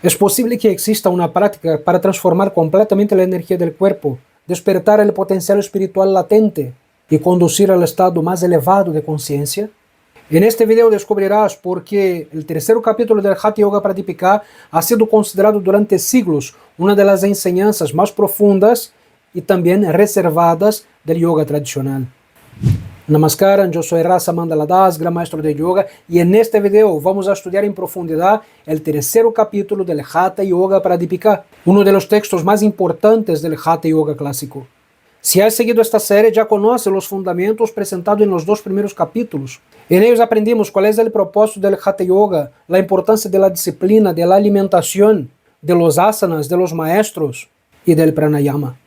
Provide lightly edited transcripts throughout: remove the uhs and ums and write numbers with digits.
Es posible que exista una práctica para transformar completamente la energía del cuerpo, despertar el potencial espiritual latente y conducir al estado más elevado de conciencia. En este video descubrirás por qué el tercer capítulo del Hatha Yoga Pradipika ha sido considerado durante siglos una de las enseñanzas más profundas y también reservadas del yoga tradicional. Namaskaram, yo soy Rasa Mandala Das, gran maestro de yoga, y en este video vamos a estudiar en profundidad el tercer capítulo del Hatha Yoga Pradipika, uno de los textos más importantes del Hatha Yoga clásico. Si has seguido esta serie ya conoces los fundamentos presentados en los dos primeros capítulos. En ellos aprendimos cuál es el propósito del Hatha Yoga, la importancia de la disciplina, de la alimentación, de los asanas, de los maestros y del pranayama.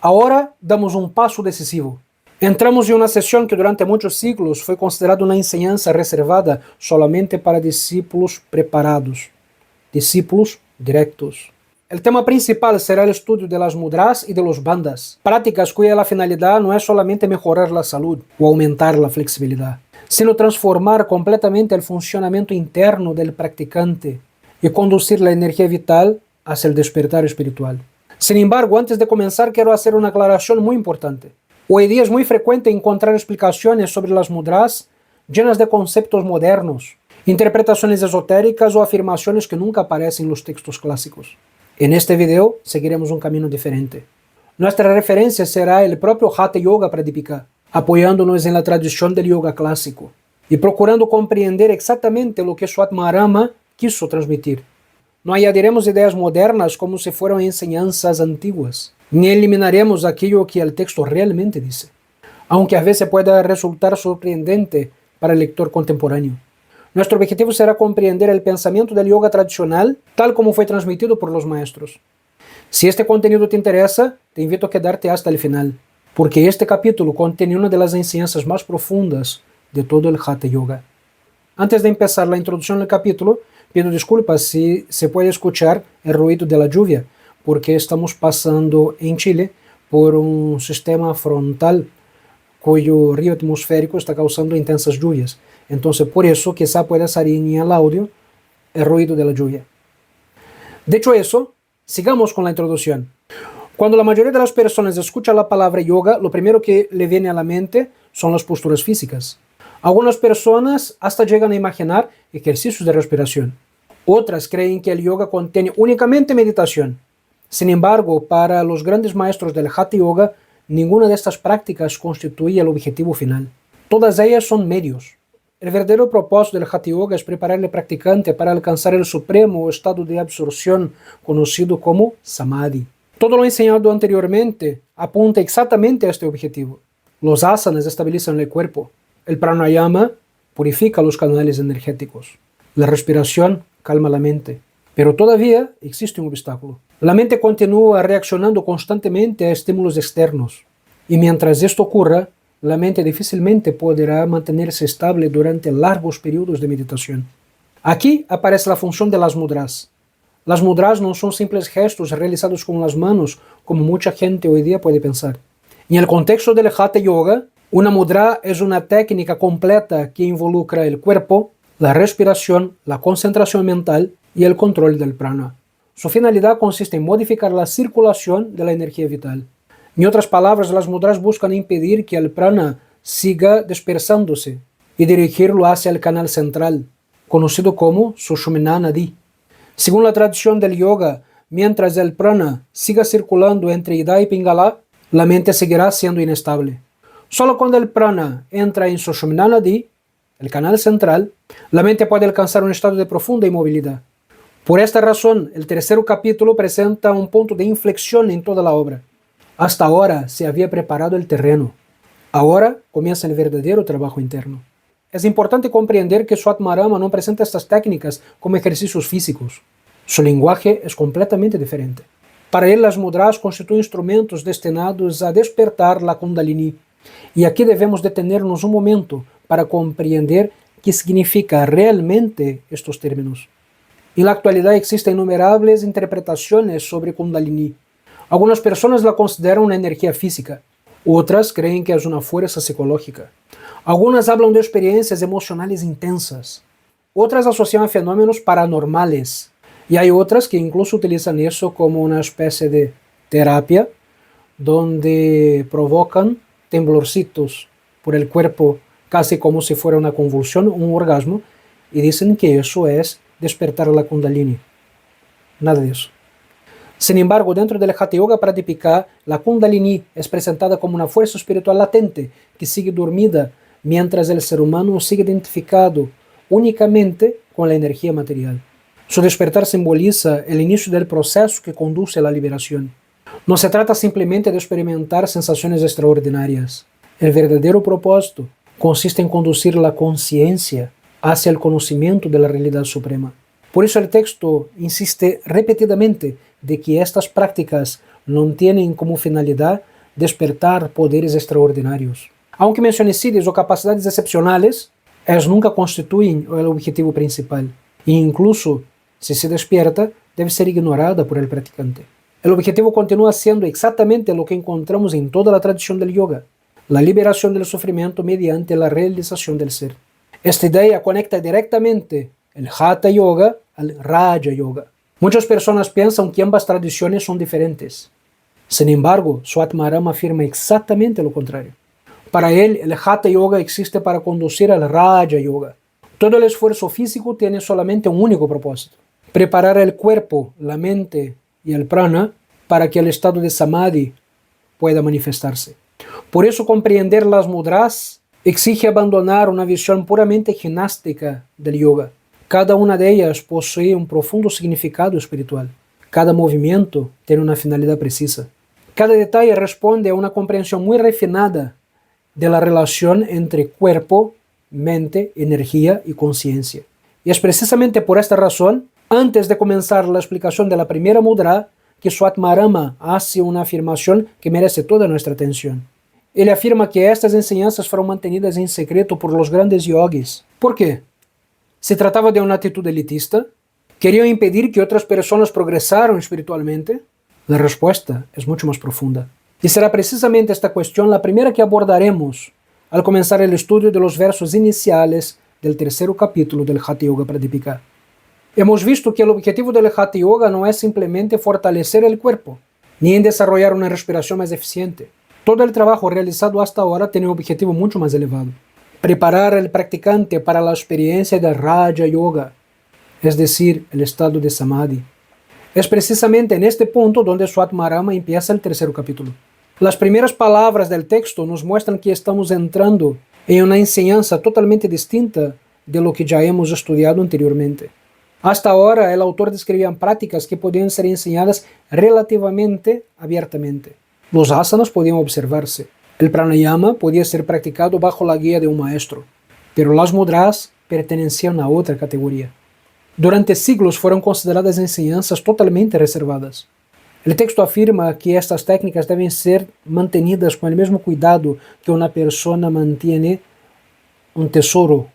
Ahora damos un paso decisivo. Entramos en una sesión que durante muchos siglos fue considerada una enseñanza reservada solamente para discípulos preparados, discípulos directos. El tema principal será el estudio de las mudras y de los bandhas, prácticas cuya finalidad no es solamente mejorar la salud o aumentar la flexibilidad, sino transformar completamente el funcionamiento interno del practicante y conducir la energía vital hacia el despertar espiritual. Sin embargo, antes de comenzar quiero hacer una aclaración muy importante. Hoy día es muy frecuente encontrar explicaciones sobre las mudras llenas de conceptos modernos, interpretaciones esotéricas o afirmaciones que nunca aparecen en los textos clásicos. En este video seguiremos un camino diferente. Nuestra referencia será el propio Hatha Yoga Pradipika, apoyándonos en la tradición del yoga clásico y procurando comprender exactamente lo que Swatmarama quiso transmitir. No añadiremos ideas modernas como si fueran enseñanzas antiguas, ni eliminaremos aquello que el texto realmente dice, aunque a veces pueda resultar sorprendente para el lector contemporáneo. Nuestro objetivo será comprender el pensamiento del yoga tradicional tal como fue transmitido por los maestros. Si este contenido te interesa, te invito a quedarte hasta el final, porque este capítulo contiene una de las enseñanzas más profundas de todo el Hatha Yoga. Antes de empezar la introducción del capítulo, pido disculpas si se puede escuchar el ruido de la lluvia, porque estamos pasando en Chile por un sistema frontal cuyo río atmosférico está causando intensas lluvias. Entonces, por eso quizá pueda salir en el audio el ruido de la lluvia. Dicho eso, sigamos con la introducción. Cuando la mayoría de las personas escucha la palabra yoga, lo primero que le viene a la mente son las posturas físicas. Algunas personas hasta llegan a imaginar ejercicios de respiración. Otras creen que el yoga contiene únicamente meditación. Sin embargo, para los grandes maestros del Hatha Yoga, ninguna de estas prácticas constituye el objetivo final. Todas ellas son medios. El verdadero propósito del Hatha Yoga es preparar al practicante para alcanzar el supremo estado de absorción conocido como Samadhi. Todo lo enseñado anteriormente apunta exactamente a este objetivo. Los asanas estabilizan el cuerpo. El pranayama purifica los canales energéticos. La respiración calma la mente. Pero todavía existe un obstáculo. La mente continúa reaccionando constantemente a estímulos externos. Y mientras esto ocurra, la mente difícilmente podrá mantenerse estable durante largos periodos de meditación. Aquí aparece la función de las mudras. Las mudras no son simples gestos realizados con las manos, como mucha gente hoy día puede pensar. En el contexto del Hatha Yoga, una mudra es una técnica completa que involucra el cuerpo, la respiración, la concentración mental y el control del prana. Su finalidad consiste en modificar la circulación de la energía vital. En otras palabras, las mudras buscan impedir que el prana siga dispersándose y dirigirlo hacia el canal central, conocido como Sushumna Nadi. Según la tradición del yoga, mientras el prana siga circulando entre Ida y Pingala, la mente seguirá siendo inestable. Solo cuando el prana entra en Sushumna Nadi, el canal central, la mente puede alcanzar un estado de profunda inmovilidad. Por esta razón, el tercer capítulo presenta un punto de inflexión en toda la obra. Hasta ahora se había preparado el terreno. Ahora comienza el verdadero trabajo interno. Es importante comprender que Swatmarama no presenta estas técnicas como ejercicios físicos. Su lenguaje es completamente diferente. Para él, las mudras constituyen instrumentos destinados a despertar la Kundalini. Y aquí debemos detenernos un momento para comprender qué significa realmente estos términos. En la actualidad existen innumerables interpretaciones sobre Kundalini. Algunas personas la consideran una energía física, otras creen que es una fuerza psicológica. Algunas hablan de experiencias emocionales intensas, otras asocian a fenómenos paranormales, Y hay otras que incluso utilizan eso como una especie de terapia, donde provocan temblorcitos por el cuerpo, casi como si fuera una convulsión, un orgasmo, y dicen que eso es despertar la Kundalini. Nada de eso. Sin embargo, dentro del Hatha Yoga Pradipika, la Kundalini es presentada como una fuerza espiritual latente que sigue dormida mientras el ser humano sigue identificado únicamente con la energía material. Su despertar simboliza el inicio del proceso que conduce a la liberación. No se trata simplemente de experimentar sensaciones extraordinarias. El verdadero propósito consiste en conducir la conciencia hacia el conocimiento de la realidad suprema. Por eso el texto insiste repetidamente de que estas prácticas no tienen como finalidad despertar poderes extraordinarios. Aunque menciones o capacidades excepcionales, ellas nunca constituyen el objetivo principal. E incluso, si se despierta, debe ser ignorada por el practicante. El objetivo continúa siendo exactamente lo que encontramos en toda la tradición del yoga: la liberación del sufrimiento mediante la realización del ser. Esta idea conecta directamente el Hatha Yoga al Raja Yoga. Muchas personas piensan que ambas tradiciones son diferentes. Sin embargo, Swatmarama afirma exactamente lo contrario. Para él, el Hatha Yoga existe para conducir al Raja Yoga. Todo el esfuerzo físico tiene solamente un único propósito: preparar el cuerpo, la mente y el prana para que el estado de Samadhi pueda manifestarse. Por eso comprender las mudras exige abandonar una visión puramente ginástica del yoga. Cada una de ellas posee un profundo significado espiritual. Cada movimiento tiene una finalidad precisa. Cada detalle responde a una comprensión muy refinada de la relación entre cuerpo, mente, energía y conciencia. Y es precisamente por esta razón, antes de comenzar la explicación de la primera mudra, que Swatmarama hace una afirmación que merece toda nuestra atención. Él afirma que estas enseñanzas fueron mantenidas en secreto por los grandes yogis. ¿Por qué? ¿Se trataba de una actitud elitista? ¿Querían impedir que otras personas progresaran espiritualmente? La respuesta es mucho más profunda. Y será precisamente esta cuestión la primera que abordaremos al comenzar el estudio de los versos iniciales del tercer capítulo del Hatha Yoga Pradipika. Hemos visto que el objetivo del Hatha Yoga no es simplemente fortalecer el cuerpo, ni en desarrollar una respiración más eficiente. Todo el trabajo realizado hasta ahora tiene un objetivo mucho más elevado: preparar al practicante para la experiencia del Raja Yoga, es decir, el estado de Samadhi. Es precisamente en este punto donde Swatmarama empieza el tercer capítulo. Las primeras palabras del texto nos muestran que estamos entrando en una enseñanza totalmente distinta de lo que ya hemos estudiado anteriormente. Hasta ahora, el autor describía prácticas que podían ser enseñadas relativamente abiertamente. Los asanas podían observarse. El pranayama podía ser practicado bajo la guía de un maestro. Pero las mudras pertenecían a otra categoría. Durante siglos fueron consideradas enseñanzas totalmente reservadas. El texto afirma que estas técnicas deben ser mantenidas con el mismo cuidado que una persona mantiene un tesoro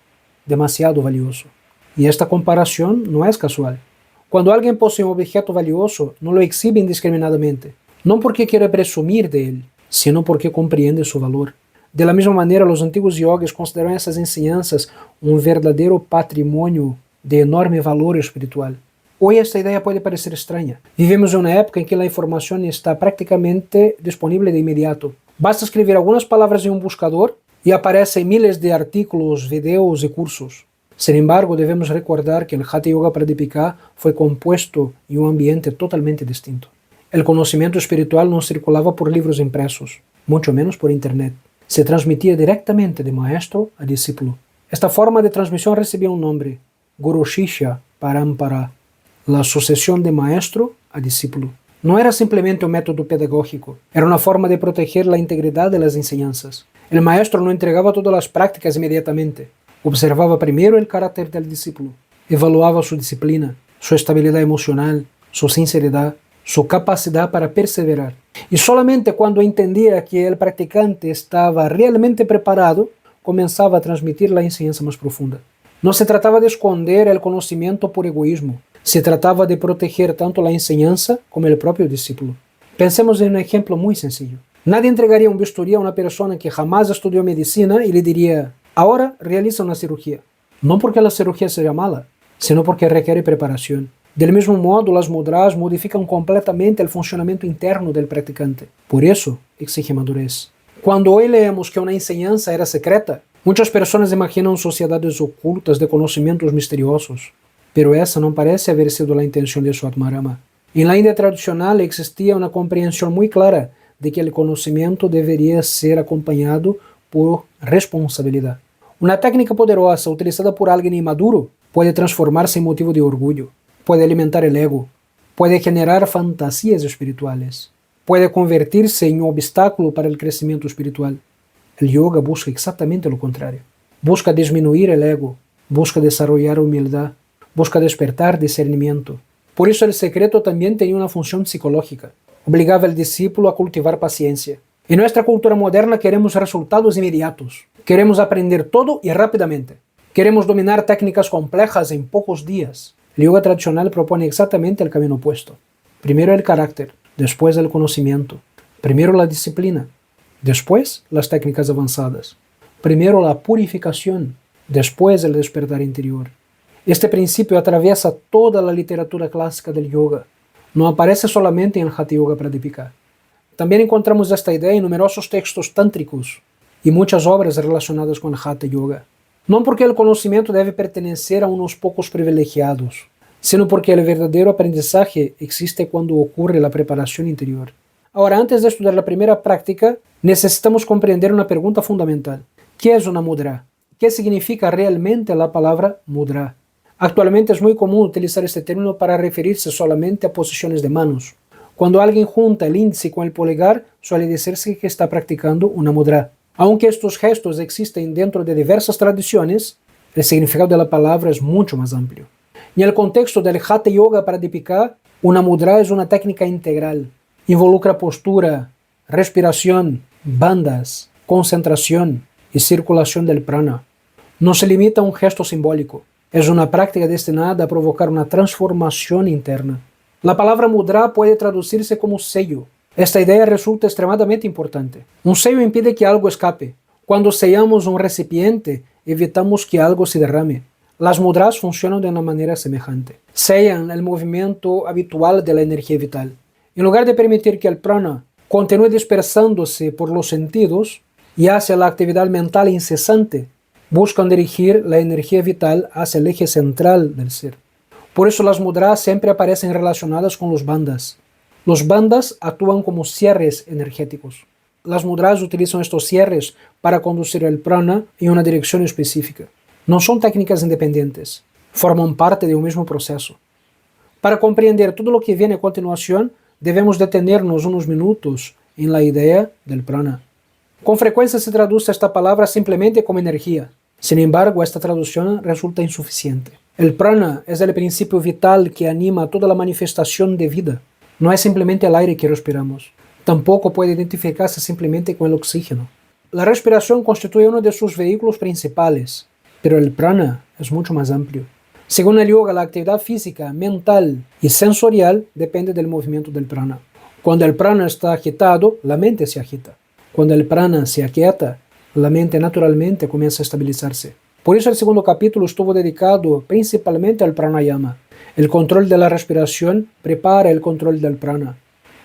demasiado valioso. Y esta comparación no es casual. Cuando alguien posee un objeto valioso, no lo exhibe indiscriminadamente, no porque quiere presumir de él, sino porque comprende su valor. De la misma manera, los antiguos yogis consideran esas enseñanzas un verdadero patrimonio de enorme valor espiritual. Hoy esta idea puede parecer extraña. Vivimos en una época en que la información está prácticamente disponible de inmediato. Basta escribir algunas palabras en un buscador y aparecen miles de artículos, videos y cursos. Sin embargo, debemos recordar que el Hatha Yoga Pradipika fue compuesto en un ambiente totalmente distinto. El conocimiento espiritual no circulaba por libros impresos, mucho menos por internet. Se transmitía directamente de maestro a discípulo. Esta forma de transmisión recibía un nombre: Guru Shishya Parampara, la sucesión de maestro a discípulo. No era simplemente un método pedagógico, era una forma de proteger la integridad de las enseñanzas. El maestro no entregaba todas las prácticas inmediatamente. Observaba primero el carácter del discípulo, evaluaba su disciplina, su estabilidad emocional, su sinceridad, su capacidad para perseverar. Y solamente cuando entendía que el practicante estaba realmente preparado, comenzaba a transmitir la enseñanza más profunda. No se trataba de esconder el conocimiento por egoísmo, se trataba de proteger tanto la enseñanza como el propio discípulo. Pensemos en un ejemplo muy sencillo. Nadie entregaría un bisturí a una persona que jamás estudió medicina y le diría: ahora realiza una cirugía. No porque la cirugía sea mala, sino porque requiere preparación. Del mismo modo, las mudras modifican completamente el funcionamiento interno del practicante. Por eso, exige madurez. Cuando hoy leemos que una enseñanza era secreta, muchas personas imaginan sociedades ocultas de conocimientos misteriosos, pero esa no parece haber sido la intención de Swatmarama. En la India tradicional existía una comprensión muy clara de que el conocimiento debería ser acompañado por responsabilidad. Una técnica poderosa utilizada por alguien inmaduro puede transformarse en motivo de orgullo, puede alimentar el ego, puede generar fantasías espirituales, puede convertirse en un obstáculo para el crecimiento espiritual. El yoga busca exactamente lo contrario. Busca disminuir el ego, busca desarrollar humildad, busca despertar discernimiento. Por eso el secreto también tenía una función psicológica. Obligaba al discípulo a cultivar paciencia. En nuestra cultura moderna queremos resultados inmediatos. Queremos aprender todo y rápidamente. Queremos dominar técnicas complejas en pocos días. El yoga tradicional propone exactamente el camino opuesto. Primero el carácter, después el conocimiento. Primero la disciplina, después las técnicas avanzadas. Primero la purificación, después el despertar interior. Este principio atraviesa toda la literatura clásica del yoga. No aparece solamente en el Hatha Yoga Pradipika. También encontramos esta idea en numerosos textos tántricos y muchas obras relacionadas con el Hatha Yoga. No porque el conocimiento debe pertenecer a unos pocos privilegiados, sino porque el verdadero aprendizaje existe cuando ocurre la preparación interior. Ahora, antes de estudiar la primera práctica, necesitamos comprender una pregunta fundamental. ¿Qué es una mudra? ¿Qué significa realmente la palabra mudra? Actualmente es muy común utilizar este término para referirse solamente a posiciones de manos. Cuando alguien junta el índice con el polegar, suele decirse que está practicando una mudra. Aunque estos gestos existen dentro de diversas tradiciones, el significado de la palabra es mucho más amplio. En el contexto del Hatha Yoga Pradipika, una mudra es una técnica integral. Involucra postura, respiración, bandas, concentración y circulación del prana. No se limita a un gesto simbólico. Es una práctica destinada a provocar una transformación interna. La palabra mudra puede traducirse como sello. Esta idea resulta extremadamente importante. Un sello impide que algo escape. Cuando sellamos un recipiente, evitamos que algo se derrame. Las mudras funcionan de una manera semejante. Sellan el movimiento habitual de la energía vital. En lugar de permitir que el prana continúe dispersándose por los sentidos y hacia la actividad mental incesante, buscan dirigir la energía vital hacia el eje central del ser. Por eso las mudras siempre aparecen relacionadas con los bandhas. Los bandhas actúan como cierres energéticos. Las mudras utilizan estos cierres para conducir el prana en una dirección específica. No son técnicas independientes, forman parte de un mismo proceso. Para comprender todo lo que viene a continuación, debemos detenernos unos minutos en la idea del prana. Con frecuencia se traduce esta palabra simplemente como energía. Sin embargo, esta traducción resulta insuficiente. El prana es el principio vital que anima toda la manifestación de vida. No es simplemente el aire que respiramos. Tampoco puede identificarse simplemente con el oxígeno. La respiración constituye uno de sus vehículos principales, pero el prana es mucho más amplio. Según el yoga, la actividad física, mental y sensorial depende del movimiento del prana. Cuando el prana está agitado, la mente se agita. Cuando el prana se aquieta, la mente naturalmente comienza a estabilizarse. Por eso el segundo capítulo estuvo dedicado principalmente al pranayama. El control de la respiración prepara el control del prana,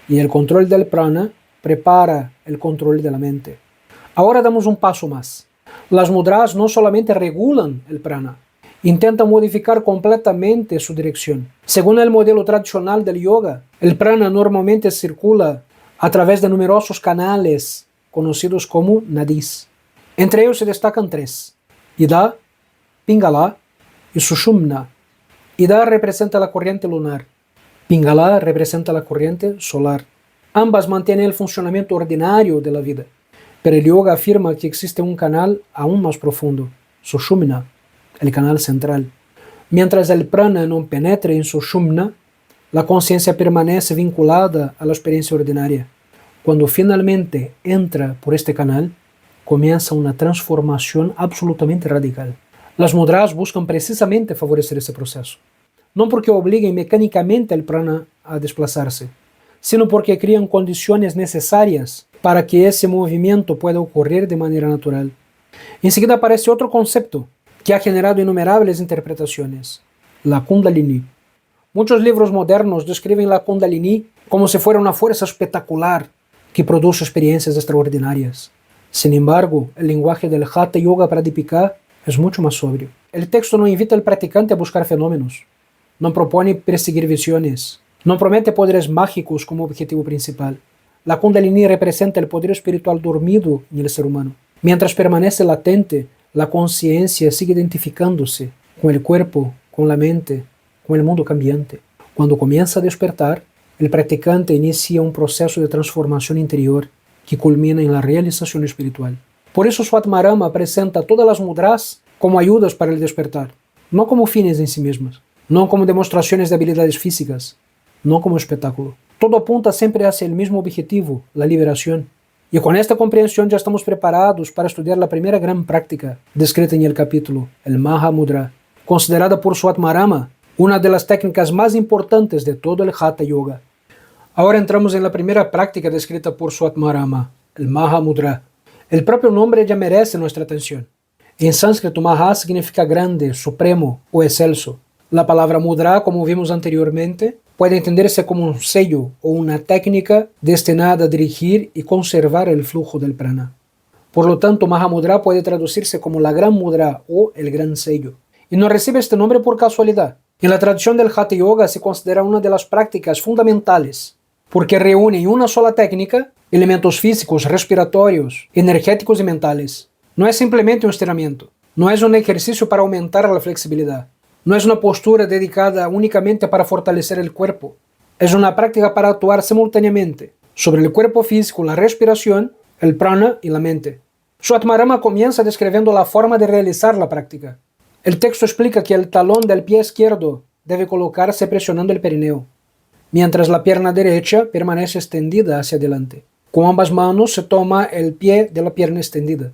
y el control del prana prepara el control de la mente. Ahora damos un paso más. Las mudras no solamente regulan el prana, intentan modificar completamente su dirección. Según el modelo tradicional del yoga, el prana normalmente circula a través de numerosos canales conocidos como nadis. Entre ellos se destacan tres: Ida, Pingala y Sushumna. Ida representa la corriente lunar, Pingala representa la corriente solar. Ambas mantienen el funcionamiento ordinario de la vida, pero el yoga afirma que existe un canal aún más profundo, Sushumna, el canal central. Mientras el prana no penetre en Sushumna, la conciencia permanece vinculada a la experiencia ordinaria. Cuando finalmente entra por este canal, comienza una transformación absolutamente radical. Las mudras buscan precisamente favorecer ese proceso, no porque obliguen mecánicamente al prana a desplazarse, sino porque crean condiciones necesarias para que ese movimiento pueda ocurrir de manera natural. Enseguida aparece otro concepto que ha generado innumerables interpretaciones: la Kundalini. Muchos libros modernos describen la Kundalini como si fuera una fuerza espectacular que produce experiencias extraordinarias. Sin embargo, el lenguaje del Hatha Yoga Pradipika es mucho más sobrio. El texto no invita al practicante a buscar fenómenos, no propone perseguir visiones, no promete poderes mágicos como objetivo principal. La Kundalini representa el poder espiritual dormido en el ser humano. Mientras permanece latente, la conciencia sigue identificándose con el cuerpo, con la mente, con el mundo cambiante. Cuando comienza a despertar, el practicante inicia un proceso de transformación interior que culmina en la realización espiritual. Por eso Swatmarama presenta todas las mudras como ayudas para el despertar, no como fines en sí mismas, no como demostraciones de habilidades físicas, no como espectáculo. Todo apunta siempre hacia el mismo objetivo, la liberación. Y con esta comprensión ya estamos preparados para estudiar la primera gran práctica descrita en el capítulo, el Mahamudra, considerada por Swatmarama una de las técnicas más importantes de todo el Hatha Yoga. Ahora entramos en la primera práctica descrita por Swatmarama, el Mahamudra. El propio nombre ya merece nuestra atención. En sánscrito, Maha significa grande, supremo o excelso. La palabra mudra, como vimos anteriormente, puede entenderse como un sello o una técnica destinada a dirigir y conservar el flujo del prana. Por lo tanto, Mahamudra puede traducirse como la gran mudra o el gran sello. Y no recibe este nombre por casualidad. En la tradición del Hatha Yoga se considera una de las prácticas fundamentales, porque reúne en una sola técnica elementos físicos, respiratorios, energéticos y mentales. No es simplemente un estiramiento, no es un ejercicio para aumentar la flexibilidad, no es una postura dedicada únicamente para fortalecer el cuerpo, es una práctica para actuar simultáneamente sobre el cuerpo físico, la respiración, el prana y la mente. Swatmarama comienza describiendo la forma de realizar la práctica. El texto explica que el talón del pie izquierdo debe colocarse presionando el perineo, mientras la pierna derecha permanece extendida hacia adelante. Con ambas manos se toma el pie de la pierna extendida.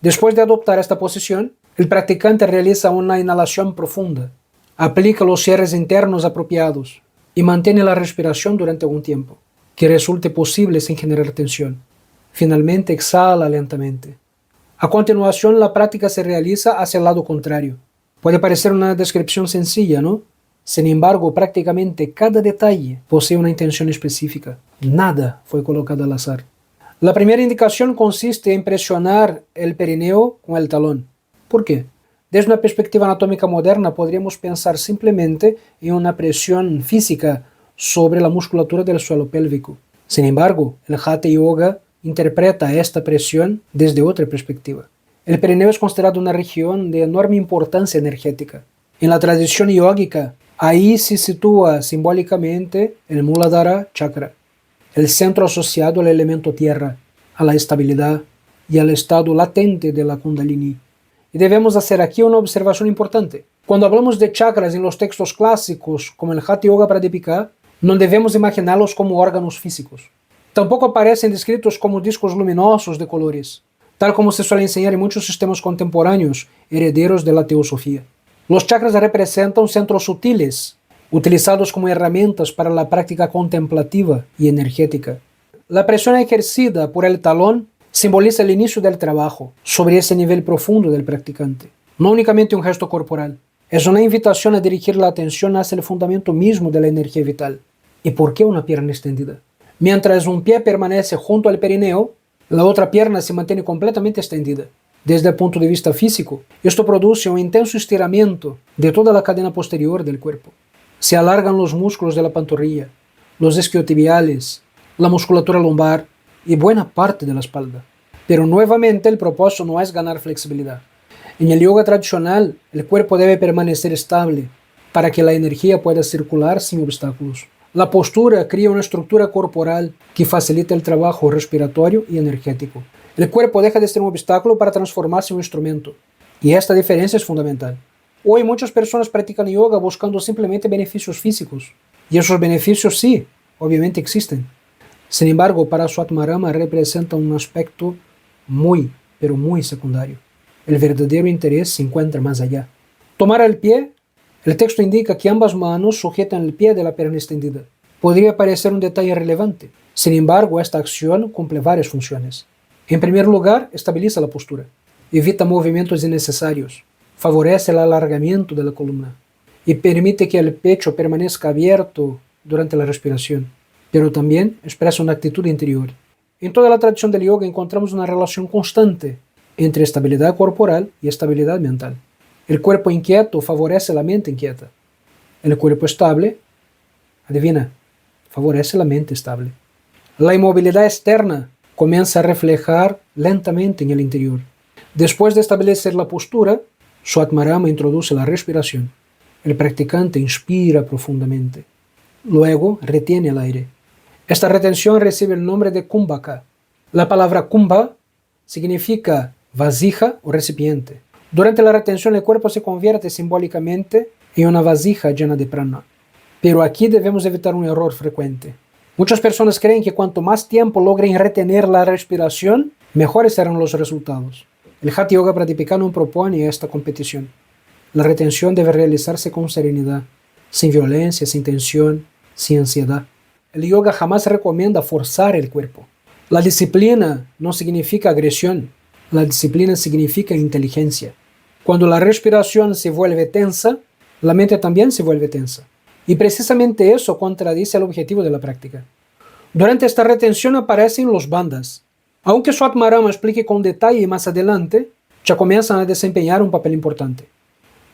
Después de adoptar esta posición, el practicante realiza una inhalación profunda, aplica los cierres internos apropiados y mantiene la respiración durante algún tiempo, que resulte posible sin generar tensión. Finalmente exhala lentamente. A continuación, la práctica se realiza hacia el lado contrario. Puede parecer una descripción sencilla, ¿no? Sin embargo, prácticamente cada detalle posee una intención específica. Nada fue colocado al azar. La primera indicación consiste en presionar el perineo con el talón. ¿Por qué? Desde una perspectiva anatómica moderna podríamos pensar simplemente en una presión física sobre la musculatura del suelo pélvico. Sin embargo, el Hatha Yoga interpreta esta presión desde otra perspectiva. El perineo es considerado una región de enorme importancia energética. En la tradición yógica, ahí se sitúa simbólicamente el Muladhara Chakra, el centro asociado al elemento tierra, a la estabilidad y al estado latente de la Kundalini. Y debemos hacer aquí una observación importante. Cuando hablamos de chakras en los textos clásicos, como el Hatha Yoga Pradipika, no debemos imaginarlos como órganos físicos. Tampoco aparecen descritos como discos luminosos de colores, tal como se suele enseñar en muchos sistemas contemporáneos herederos de la teosofía. Los chakras representan centros sutiles, utilizados como herramientas para la práctica contemplativa y energética. La presión ejercida por el talón simboliza el inicio del trabajo sobre ese nivel profundo del practicante. No únicamente un gesto corporal, es una invitación a dirigir la atención hacia el fundamento mismo de la energía vital. ¿Y por qué una pierna extendida? Mientras un pie permanece junto al perineo, la otra pierna se mantiene completamente extendida. Desde el punto de vista físico, esto produce un intenso estiramiento de toda la cadena posterior del cuerpo. Se alargan los músculos de la pantorrilla, los isquiotibiales, la musculatura lumbar y buena parte de la espalda. Pero nuevamente el propósito no es ganar flexibilidad. En el yoga tradicional, el cuerpo debe permanecer estable para que la energía pueda circular sin obstáculos. La postura crea una estructura corporal que facilita el trabajo respiratorio y energético. El cuerpo deja de ser un obstáculo para transformarse en un instrumento. Y esta diferencia es fundamental. Hoy muchas personas practican yoga buscando simplemente beneficios físicos. Y esos beneficios sí, obviamente existen. Sin embargo, para Swatmarama representa un aspecto muy, pero muy secundario. El verdadero interés se encuentra más allá. Tomar el pie. El texto indica que ambas manos sujetan el pie de la pierna extendida. Podría parecer un detalle irrelevante. Sin embargo, esta acción cumple varias funciones. En primer lugar, estabiliza la postura. Evita movimientos innecesarios. Favorece el alargamiento de la columna. y permite que el pecho permanezca abierto durante la respiración, pero también expresa una actitud interior. En toda la tradición del yoga encontramos una relación constante entre estabilidad corporal y estabilidad mental. El cuerpo inquieto favorece la mente inquieta. El cuerpo estable, adivina, favorece la mente estable. La inmovilidad externa comienza a reflejar lentamente en el interior. Después de establecer la postura, Swatmarama introduce la respiración. El practicante inspira profundamente. Luego retiene el aire. Esta retención recibe el nombre de kumbhaka. La palabra kumbha significa vasija o recipiente. Durante la retención el cuerpo se convierte simbólicamente en una vasija llena de prana. Pero aquí debemos evitar un error frecuente. Muchas personas creen que cuanto más tiempo logren retener la respiración, mejores serán los resultados. El Hatha Yoga Pradipika no propone esta competición. La retención debe realizarse con serenidad, sin violencia, sin tensión, sin ansiedad. El yoga jamás recomienda forzar el cuerpo. La disciplina no significa agresión, la disciplina significa inteligencia. Cuando la respiración se vuelve tensa, la mente también se vuelve tensa. Y precisamente eso contradice el objetivo de la práctica. Durante esta retención aparecen los bandhas. Aunque Swatmarama explique con detalle más adelante, ya comienzan a desempeñar un papel importante.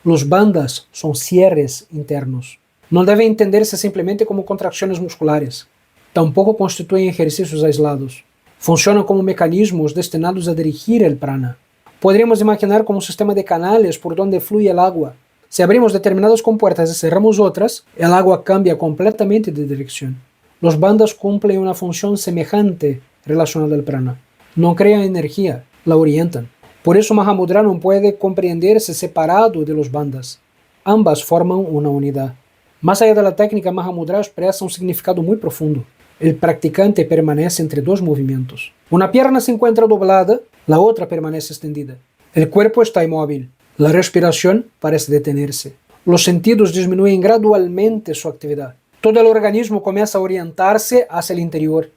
Los bandhas son cierres internos. No deben entenderse simplemente como contracciones musculares. Tampoco constituyen ejercicios aislados. Funcionan como mecanismos destinados a dirigir el prana. Podríamos imaginar como un sistema de canales por donde fluye el agua. Si abrimos determinadas compuertas y cerramos otras, el agua cambia completamente de dirección. Los bandhas cumplen una función semejante relacionada al prana. No crean energía, la orientan. Por eso Mahamudra no puede comprenderse separado de los bandhas. Ambas forman una unidad. Más allá de la técnica, Mahamudra expresa un significado muy profundo. El practicante permanece entre dos movimientos. Una pierna se encuentra doblada, la otra permanece extendida. El cuerpo está inmóvil. La respiración parece detenerse. Los sentidos disminuyen gradualmente su actividad. Todo el organismo comienza a orientarse hacia el interior.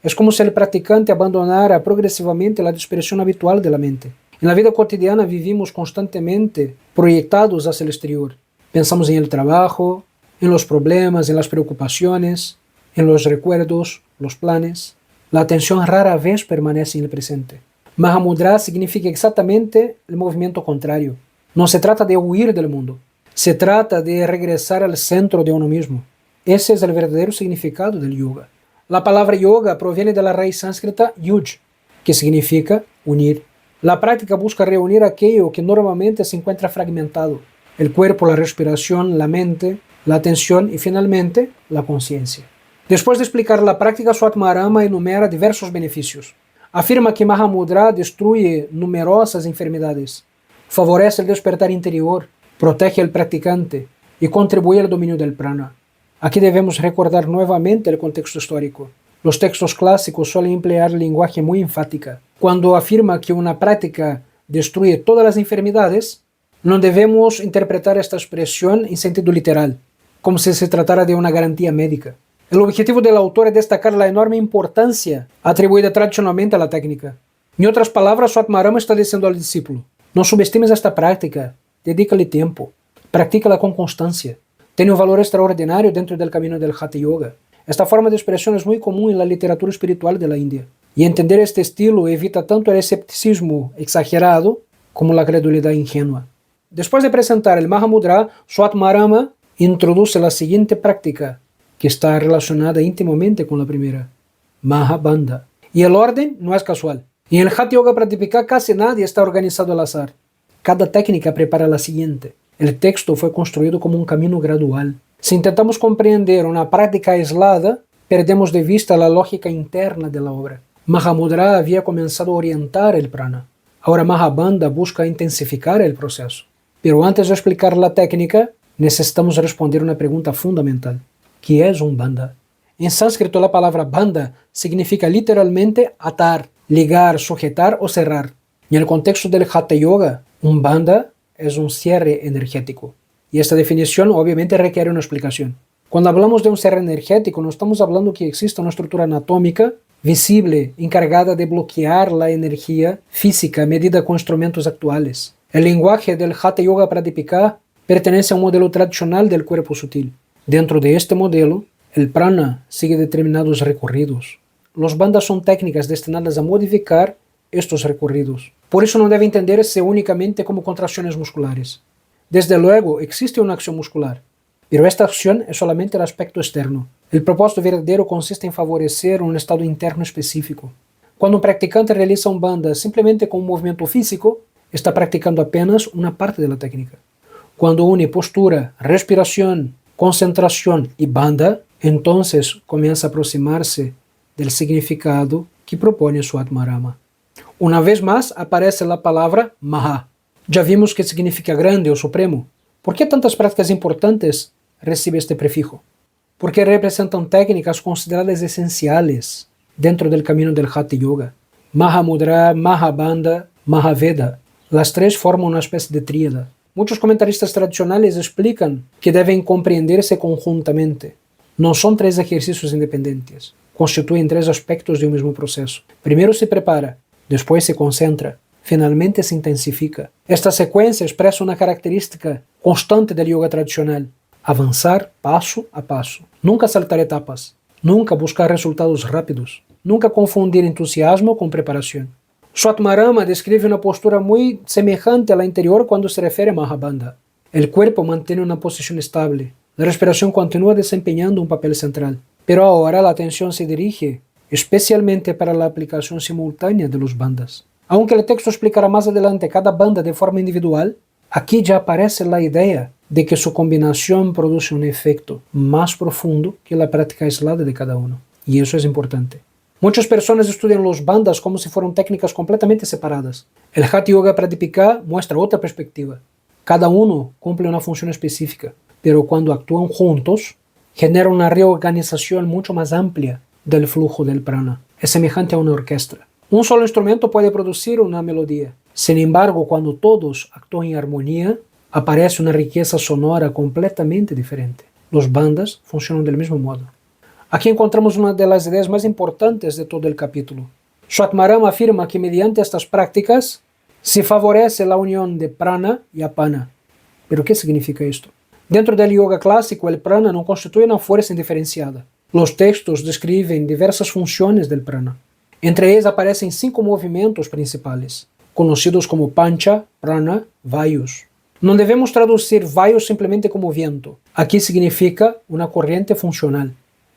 Es como si el practicante abandonara progresivamente la dispersión habitual de la mente. En la vida cotidiana vivimos constantemente proyectados hacia el exterior. Pensamos en el trabajo, en los problemas, en las preocupaciones, en los recuerdos, los planes. La atención rara vez permanece en el presente. Mahamudra significa exactamente el movimiento contrario. No se trata de huir del mundo, se trata de regresar al centro de uno mismo. Ese es el verdadero significado del yoga. La palabra yoga proviene de la raíz sánscrita yuj, que significa unir. La práctica busca reunir aquello que normalmente se encuentra fragmentado: el cuerpo, la respiración, la mente, la atención y finalmente la conciencia. Después de explicar la práctica, Swatmarama enumera diversos beneficios. Afirma que Mahamudra destruye numerosas enfermedades, favorece el despertar interior, protege al practicante y contribuye al dominio del prana. Aquí debemos recordar nuevamente el contexto histórico. Los textos clásicos suelen emplear lenguaje muy enfático. Cuando afirma que una práctica destruye todas las enfermedades, no debemos interpretar esta expresión en sentido literal, como si se tratara de una garantía médica. El objetivo del autor es destacar la enorme importancia atribuida tradicionalmente a la técnica. En otras palabras, Swatmarama está diciendo al discípulo: no subestimes esta práctica, dedícale tiempo, practícala con constancia. Tiene un valor extraordinario dentro del camino del Hatha Yoga. Esta forma de expresión es muy común en la literatura espiritual de la India. Y entender este estilo evita tanto el escepticismo exagerado como la credulidad ingenua. Después de presentar el Mahamudra, Swatmarama introduce la siguiente práctica, que está relacionada íntimamente con la primera: Mahabandha. Y el orden no es casual. En el Hatha Yoga Pradipika casi nadie está organizado al azar. Cada técnica prepara la siguiente. El texto fue construido como un camino gradual. Si intentamos comprender una práctica aislada, perdemos de vista la lógica interna de la obra. Mahamudra había comenzado a orientar el prana. Ahora Mahabandha busca intensificar el proceso. Pero antes de explicar la técnica, necesitamos responder una pregunta fundamental. ¿Qué es un bandha? En sánscrito la palabra bandha significa literalmente atar, ligar, sujetar o cerrar. En el contexto del Hatha Yoga, un bandha es un cierre energético. Y esta definición obviamente requiere una explicación. Cuando hablamos de un cierre energético, no estamos hablando que exista una estructura anatómica visible encargada de bloquear la energía física medida con instrumentos actuales. El lenguaje del Hatha Yoga Pradipika pertenece a un modelo tradicional del cuerpo sutil. Dentro de este modelo, el prana sigue determinados recorridos. Los bandhas son técnicas destinadas a modificar estos recorridos. Por eso no debe entenderse únicamente como contracciones musculares. Desde luego, existe una acción muscular, pero esta acción es solamente el aspecto externo. El propósito verdadero consiste en favorecer un estado interno específico. Cuando un practicante realiza un bandha simplemente con un movimiento físico, está practicando apenas una parte de la técnica. Cuando une postura, respiración, concentración y bandha, entonces comienza a aproximarse del significado que propone Swatmarama. Una vez más aparece la palabra Maha. Ya vimos que significa grande o supremo. ¿Por qué tantas prácticas importantes recibe este prefijo? Porque representan técnicas consideradas esenciales dentro del camino del Hatha Yoga. Mahamudra, Mahabandha, Mahaveda. Las tres forman una especie de tríada. Muchos comentaristas tradicionales explican que deben comprenderse conjuntamente. No son tres ejercicios independientes. Constituyen tres aspectos de un mismo proceso. Primero se prepara, después se concentra, finalmente se intensifica. Esta secuencia expresa una característica constante del yoga tradicional: avanzar paso a paso, nunca saltar etapas, nunca buscar resultados rápidos, nunca confundir entusiasmo con preparación. Swatmarama describe una postura muy semejante a la anterior cuando se refiere a Mahabandha. El cuerpo mantiene una posición estable, la respiración continúa desempeñando un papel central, pero ahora la atención se dirige especialmente para la aplicación simultánea de los bandhas. Aunque el texto explicará más adelante cada bandha de forma individual, aquí ya aparece la idea de que su combinación produce un efecto más profundo que la práctica aislada de cada uno, y eso es importante. Muchas personas estudian los bandhas como si fueran técnicas completamente separadas. El Hatha Yoga Pradipika muestra otra perspectiva. Cada uno cumple una función específica, pero cuando actúan juntos, generan una reorganización mucho más amplia del flujo del prana. Es semejante a una orquesta. Un solo instrumento puede producir una melodía. Sin embargo, cuando todos actúan en armonía, aparece una riqueza sonora completamente diferente. Los bandhas funcionan del mismo modo. Aquí encontramos una de las ideas más importantes de todo el capítulo. Swatmarama afirma que mediante estas prácticas se favorece la unión de prana y apana. ¿Pero qué significa esto? Dentro del yoga clásico, el prana no constituye una fuerza indiferenciada. Los textos describen diversas funciones del prana. Entre ellas aparecen 5 movimientos principales, conocidos como pancha, prana, vayus. No debemos traducir vayus simplemente como viento. Aquí significa una corriente funcional,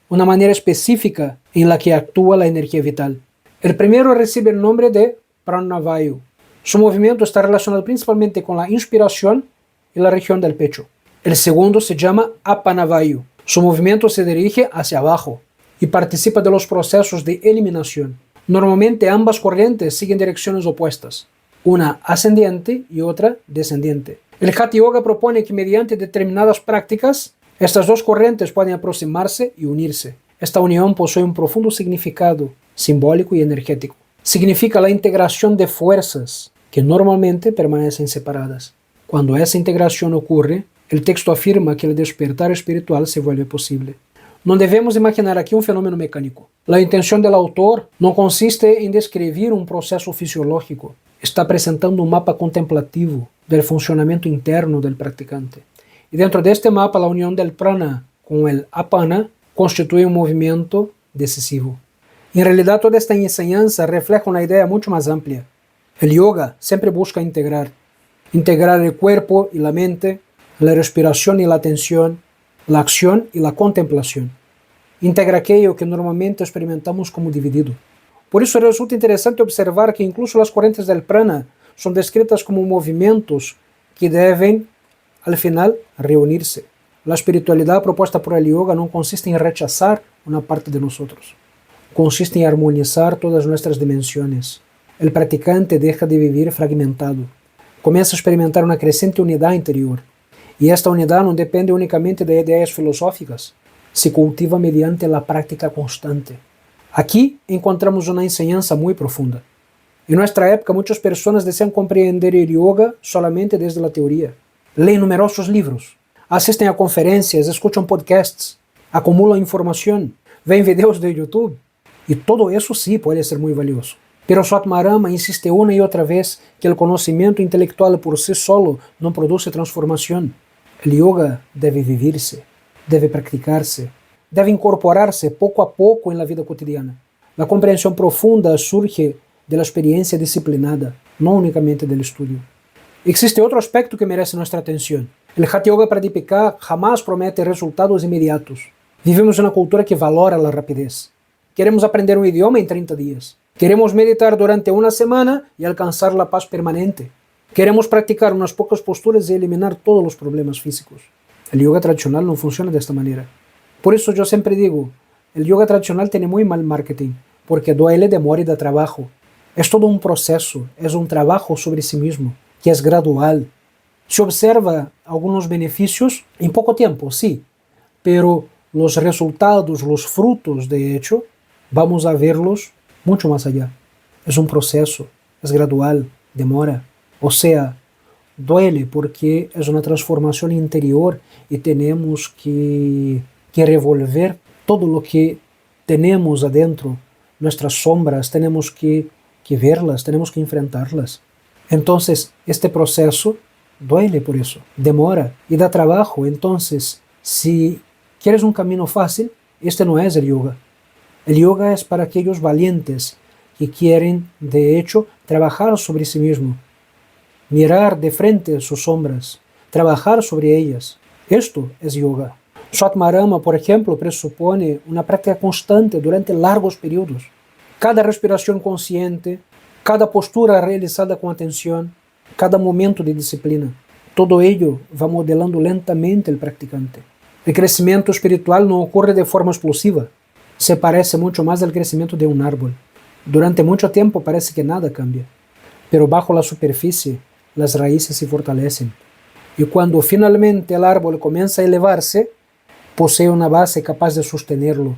una manera específica en la que actúa la energía vital. El primero recibe el nombre de Pranavayu. Su movimiento está relacionado principalmente con la inspiración y la región del pecho. El segundo se llama Apanavayu. Su movimiento se dirige hacia abajo y participa de los procesos de eliminación. Normalmente ambas corrientes siguen direcciones opuestas, una ascendiente y otra descendiente. El Hatha Yoga propone que mediante determinadas prácticas, estas dos corrientes pueden aproximarse y unirse. Esta unión posee un profundo significado simbólico y energético. Significa la integración de fuerzas que normalmente permanecen separadas. Cuando esa integración ocurre, el texto afirma que el despertar espiritual se vuelve posible. No debemos imaginar aquí un fenómeno mecánico. La intención del autor no consiste en describir un proceso fisiológico. Está presentando un mapa contemplativo del funcionamiento interno del practicante. Y dentro de este mapa, la unión del prana con el apana constituye un movimiento decisivo. En realidad, toda esta enseñanza refleja una idea mucho más amplia. El yoga siempre busca integrar el cuerpo y la mente, la respiración y la atención, la acción y la contemplación. Integra aquello que normalmente experimentamos como dividido. Por eso resulta interesante observar que incluso las corrientes del prana son descritas como movimientos que deben, al final, reunirse. La espiritualidad propuesta por el yoga no consiste en rechazar una parte de nosotros. Consiste en armonizar todas nuestras dimensiones. El practicante deja de vivir fragmentado. Comienza a experimentar una creciente unidad interior. Y esta unidad no depende únicamente de ideas filosóficas. Se cultiva mediante la práctica constante. Aquí encontramos una enseñanza muy profunda. En nuestra época, muchas personas desean comprender el yoga solamente desde la teoría. Leen numerosos libros, asisten a conferencias, escuchan podcasts, acumulan información, ven videos de YouTube. Y todo eso sí puede ser muy valioso. Pero Swatmarama insiste una y otra vez que el conocimiento intelectual por sí solo no produce transformación. El yoga debe vivirse, debe practicarse, debe incorporarse poco a poco en la vida cotidiana. La comprensión profunda surge de la experiencia disciplinada, no únicamente del estudio. Existe otro aspecto que merece nuestra atención. El Hatha Yoga Pradipika jamás promete resultados inmediatos. Vivimos en una cultura que valora la rapidez. Queremos aprender un idioma en 30 días. Queremos meditar durante una semana y alcanzar la paz permanente. Queremos practicar unas pocas posturas y eliminar todos los problemas físicos. El yoga tradicional no funciona de esta manera. Por eso yo siempre digo, el yoga tradicional tiene muy mal marketing, porque duele, demora y da trabajo. Es todo un proceso, es un trabajo sobre sí mismo, que es gradual. Se observa algunos beneficios en poco tiempo, sí, pero los resultados, los frutos, de hecho, vamos a verlos mucho más allá. Es un proceso, es gradual, demora. O sea, duele porque es una transformación interior y tenemos que revolver todo lo que tenemos adentro, nuestras sombras, tenemos que verlas, tenemos que enfrentarlas. Entonces, este proceso duele por eso, demora y da trabajo. Entonces, si quieres un camino fácil, este no es el yoga. El yoga es para aquellos valientes que quieren, de hecho, trabajar sobre sí mismo, mirar de frente sus sombras, trabajar sobre ellas. Esto es yoga. Swatmarama, por ejemplo, presupone una práctica constante durante largos periodos. Cada respiración consciente, cada postura realizada con atención, cada momento de disciplina. Todo ello va modelando lentamente el practicante. El crecimiento espiritual no ocurre de forma explosiva. Se parece mucho más al crecimiento de un árbol. Durante mucho tiempo parece que nada cambia, pero bajo la superficie las raíces se fortalecen. Y cuando finalmente el árbol comienza a elevarse, posee una base capaz de sostenerlo.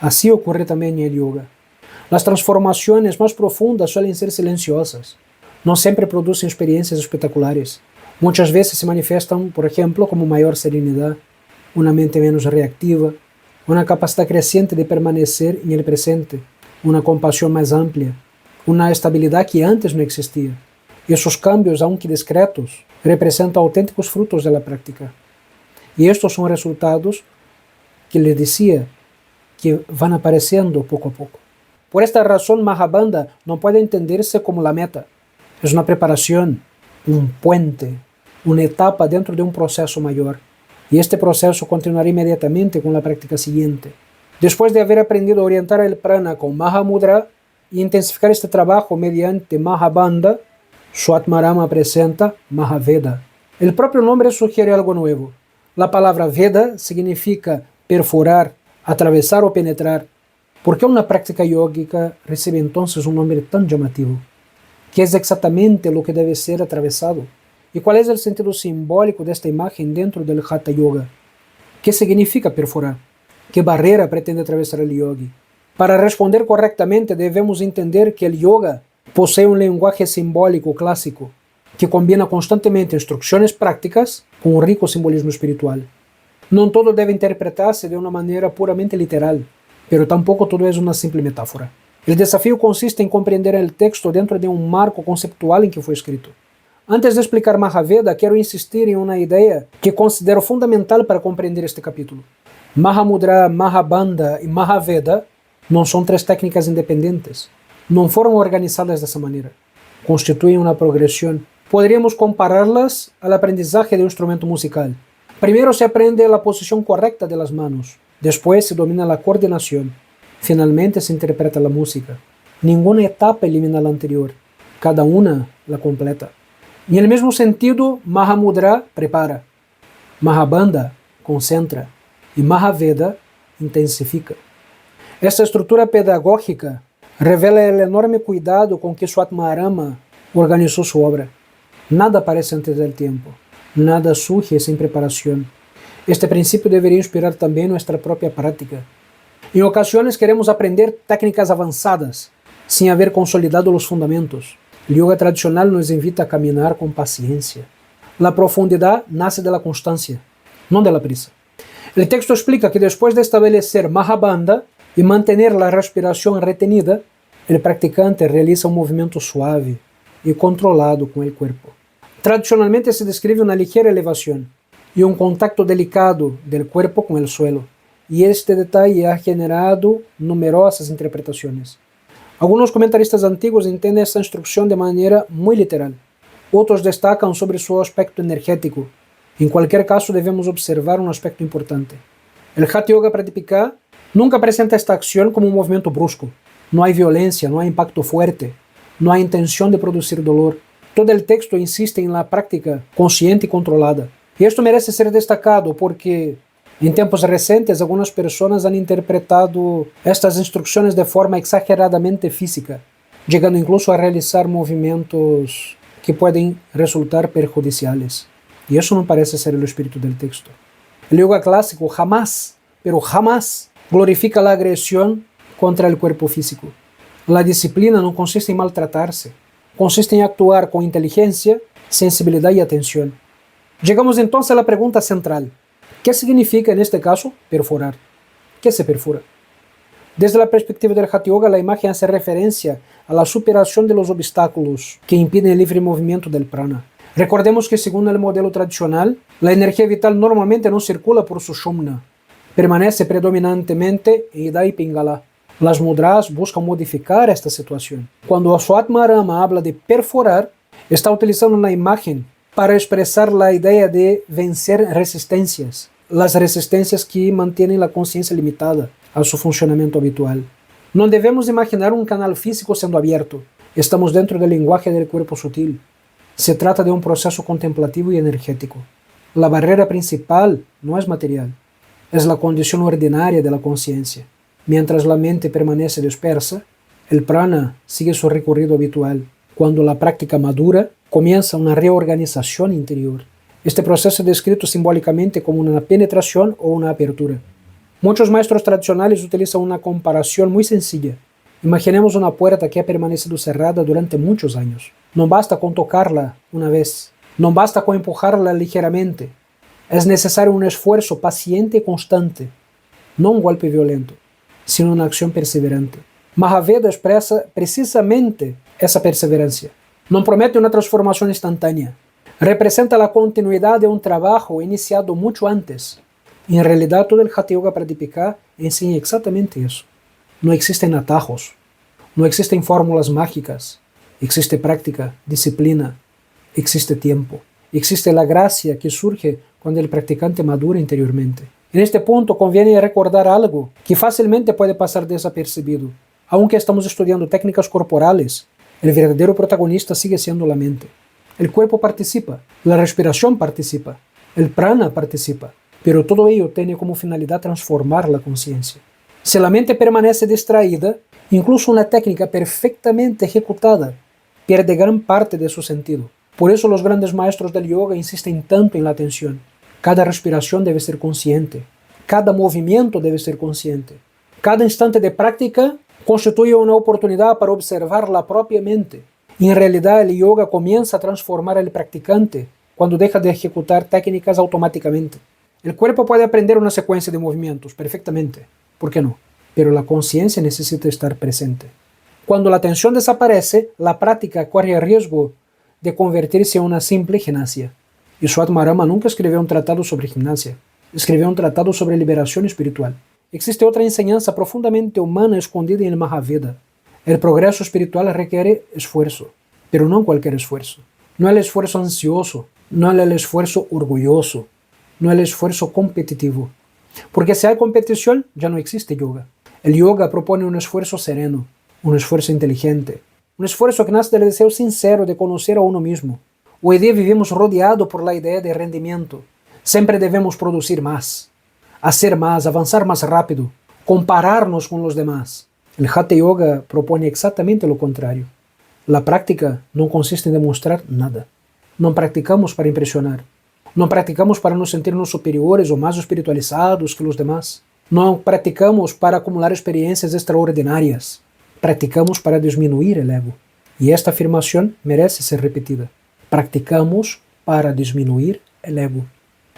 Así ocurre también en el yoga. Las transformaciones más profundas suelen ser silenciosas. No siempre producen experiencias espectaculares. Muchas veces se manifiestan, por ejemplo, como mayor serenidad, una mente menos reactiva, una capacidad creciente de permanecer en el presente, una compasión más amplia, una estabilidad que antes no existía. Esos cambios, aunque discretos, representan auténticos frutos de la práctica. Y estos son resultados que les decía que van apareciendo poco a poco. Por esta razón, Mahabandha no puede entenderse como la meta. Es una preparación, un puente, una etapa dentro de un proceso mayor. Y este proceso continuará inmediatamente con la práctica siguiente. Después de haber aprendido a orientar el prana con Mahamudra y intensificar este trabajo mediante Mahabandha, Swatmarama presenta Mahaveda. El propio nombre sugiere algo nuevo. La palabra Veda significa perforar, atravesar o penetrar. ¿Por qué una práctica yógica recibe entonces un nombre tan llamativo? ¿Qué es exactamente lo que debe ser atravesado? ¿Y cuál es el sentido simbólico de esta imagen dentro del Hatha Yoga? ¿Qué significa perforar? ¿Qué barrera pretende atravesar el yogi? Para responder correctamente debemos entender que el yoga posee un lenguaje simbólico clásico que combina constantemente instrucciones prácticas con un rico simbolismo espiritual. No todo debe interpretarse de una manera puramente literal, pero tampoco todo es una simple metáfora. El desafío consiste en comprender el texto dentro de un marco conceptual en que fue escrito. Antes de explicar Mahaveda, quiero insistir en una idea que considero fundamental para comprender este capítulo. Mahamudra, Mahabandha y Mahaveda no son tres técnicas independentes. No fueron organizadas de esa manera. Constituyen una progresión. Podríamos compararlas al aprendizaje de un instrumento musical. Primero se aprende la posición correcta de las manos. Después se domina la coordinación. Finalmente se interpreta la música. Ninguna etapa elimina la anterior. Cada una la completa. En el mismo sentido, Mahamudra prepara. Mahabandha concentra. Y Mahaveda intensifica. Esta estructura pedagógica revela el enorme cuidado con que Swatmarama organizó su obra. Nada aparece antes del tiempo. Nada surge sin preparación. Este principio debería inspirar también nuestra propia práctica. En ocasiones queremos aprender técnicas avanzadas, sin haber consolidado los fundamentos. El yoga tradicional nos invita a caminar con paciencia. La profundidad nace de la constancia, no de la prisa. El texto explica que después de establecer Mahabandha y mantener la respiración retenida, el practicante realiza un movimiento suave y controlado con el cuerpo. Tradicionalmente se describe una ligera elevación. y un contacto delicado del cuerpo con el suelo, y este detalle ha generado numerosas interpretaciones. Algunos comentaristas antiguos entienden esta instrucción de manera muy literal. Otros destacan sobre su aspecto energético. En cualquier caso, debemos observar un aspecto importante. El Hatha Yoga Pradipika nunca presenta esta acción como un movimiento brusco. No hay violencia, no hay impacto fuerte, no hay intención de producir dolor. Todo el texto insiste en la práctica consciente y controlada. Y esto merece ser destacado porque en tiempos recientes algunas personas han interpretado estas instrucciones de forma exageradamente física, llegando incluso a realizar movimientos que pueden resultar perjudiciales. Y eso no parece ser el espíritu del texto. El yoga clásico jamás, pero jamás, glorifica la agresión contra el cuerpo físico. La disciplina no consiste en maltratarse, consiste en actuar con inteligencia, sensibilidad y atención. Llegamos entonces a la pregunta central. ¿Qué significa en este caso perforar? ¿Qué se perfora? Desde la perspectiva del Hatha Yoga, la imagen hace referencia a la superación de los obstáculos que impiden el libre movimiento del prana. Recordemos que según el modelo tradicional, la energía vital normalmente no circula por Sushumna, permanece predominantemente en Ida y Pingala. Las mudras buscan modificar esta situación. Cuando Swatmarama habla de perforar, está utilizando una imagen para expresar la idea de vencer resistencias, las resistencias que mantienen la conciencia limitada a su funcionamiento habitual. No debemos imaginar un canal físico siendo abierto. Estamos dentro del lenguaje del cuerpo sutil. Se trata de un proceso contemplativo y energético. La barrera principal no es material, es la condición ordinaria de la conciencia. Mientras la mente permanece dispersa, el prana sigue su recorrido habitual. Cuando la práctica madura, comienza una reorganización interior. Este proceso es descrito simbólicamente como una penetración o una apertura. Muchos maestros tradicionales utilizan una comparación muy sencilla. Imaginemos una puerta que ha permanecido cerrada durante muchos años. No basta con tocarla una vez, no basta con empujarla ligeramente. Es necesario un esfuerzo paciente y constante, no un golpe violento, sino una acción perseverante. Mahaveda expresa precisamente esa perseverancia. No promete una transformación instantánea. Representa la continuidad de un trabajo iniciado mucho antes. En realidad, todo el Hatha Yoga Pradipika enseña exactamente eso. No existen atajos, no existen fórmulas mágicas. Existe práctica, disciplina, existe tiempo. Existe la gracia que surge cuando el practicante madura interiormente. En este punto conviene recordar algo que fácilmente puede pasar desapercibido. Aunque estamos estudiando técnicas corporales, el verdadero protagonista sigue siendo la mente. El cuerpo participa, la respiración participa, el prana participa, pero todo ello tiene como finalidad transformar la conciencia. Si la mente permanece distraída, incluso una técnica perfectamente ejecutada pierde gran parte de su sentido. Por eso los grandes maestros del yoga insisten tanto en la atención. Cada respiración debe ser consciente, cada movimiento debe ser consciente. Cada instante de práctica constituye una oportunidad para observar la propia mente. Y en realidad el yoga comienza a transformar al practicante cuando deja de ejecutar técnicas automáticamente. El cuerpo puede aprender una secuencia de movimientos perfectamente, ¿por qué no? Pero la conciencia necesita estar presente. Cuando la atención desaparece, la práctica corre el riesgo de convertirse en una simple gimnasia. Y Swatmarama nunca escribió un tratado sobre gimnasia, escribió un tratado sobre liberación espiritual. Existe otra enseñanza profundamente humana escondida en el Mahaveda. El progreso espiritual requiere esfuerzo, pero no cualquier esfuerzo. No el esfuerzo ansioso, no el esfuerzo orgulloso, no el esfuerzo competitivo. Porque si hay competición, ya no existe yoga. El yoga propone un esfuerzo sereno, un esfuerzo inteligente, un esfuerzo que nace del deseo sincero de conocer a uno mismo. Hoy día vivimos rodeados por la idea de rendimiento. Siempre debemos producir más, hacer más, avanzar más rápido, compararnos con los demás. El Hatha Yoga propone exactamente lo contrario. La práctica no consiste en demostrar nada. No practicamos para impresionar. No practicamos para nos sentirnos superiores o más espiritualizados que los demás. No practicamos para acumular experiencias extraordinarias. Practicamos para disminuir el ego. Y esta afirmación merece ser repetida. Practicamos para disminuir el ego.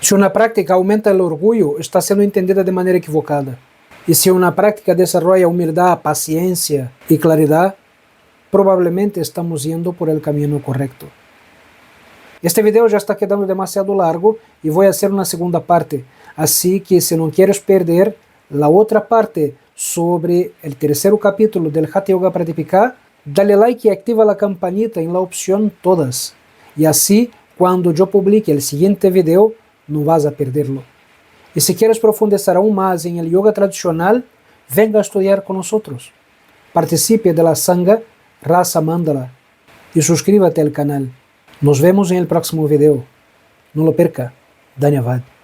Si una práctica aumenta el orgullo, está siendo entendida de manera equivocada. Y si una práctica desarrolla humildad, paciencia y claridad, probablemente estamos yendo por el camino correcto. Este video ya está quedando demasiado largo y voy a hacer una segunda parte. Así que si no quieres perder la otra parte sobre el tercer capítulo del Hatha Yoga Pratipika, dale like y activa la campanita en la opción todas. Y así, cuando yo publique el siguiente video, no vas a perderlo. Y si quieres profundizar aún más en el yoga tradicional, venga a estudiar con nosotros. Participe de la Sangha Rasa Mandala y suscríbete al canal. Nos vemos en el próximo video. No lo perca. Dhanyavad.